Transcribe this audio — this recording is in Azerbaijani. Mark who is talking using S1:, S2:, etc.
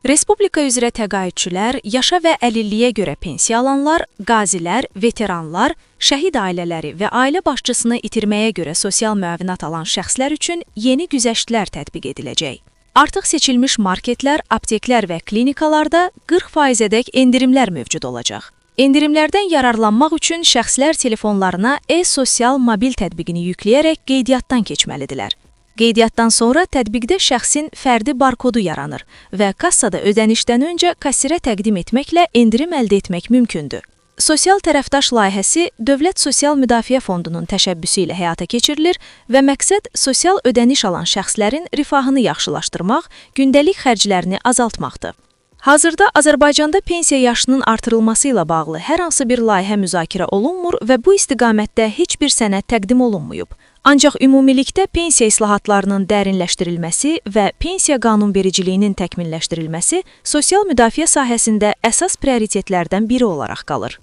S1: Respublika üzrə təqaüdçülər, yaşa və əlilliyə görə pensiya alanlar, qazilər, veteranlar, şəhid ailələri və ailə başçısını itirməyə görə sosial müavinət alan şəxslər üçün yeni güzəştlər tətbiq ediləcək. Artıq seçilmiş marketlər, apteklər və klinikalarda 40%-ədək endirimlər mövcud olacaq. Endirimlərdən yararlanmaq üçün şəxslər telefonlarına e-sosial mobil tətbiqini yükləyərək qeydiyyatdan keçməlidirlər. Qeydiyyatdan sonra tətbiqdə şəxsin fərdi barkodu yaranır və kassada ödənişdən öncə kassirə təqdim etməklə endirim əldə etmək mümkündür. Sosial tərəfdaş layihəsi Dövlət Sosial Müdafiə Fondunun təşəbbüsü ilə həyata keçirilir və məqsəd sosial ödəniş alan şəxslərin rifahını yaxşılaşdırmaq, gündəlik xərclərini azaltmaqdır. Hazırda Azərbaycanda pensiya yaşının artırılması ilə bağlı hər hansı bir layihə müzakirə olunmur və bu istiqamətdə heç bir sənəd təqdim olunmayıb. Ancaq ümumilikdə pensiya islahatlarının dərinləşdirilməsi və pensiya qanunvericiliyinin təkmilləşdirilməsi sosial müdafiə sahəsində əsas prioritetlərdən biri olaraq qalır.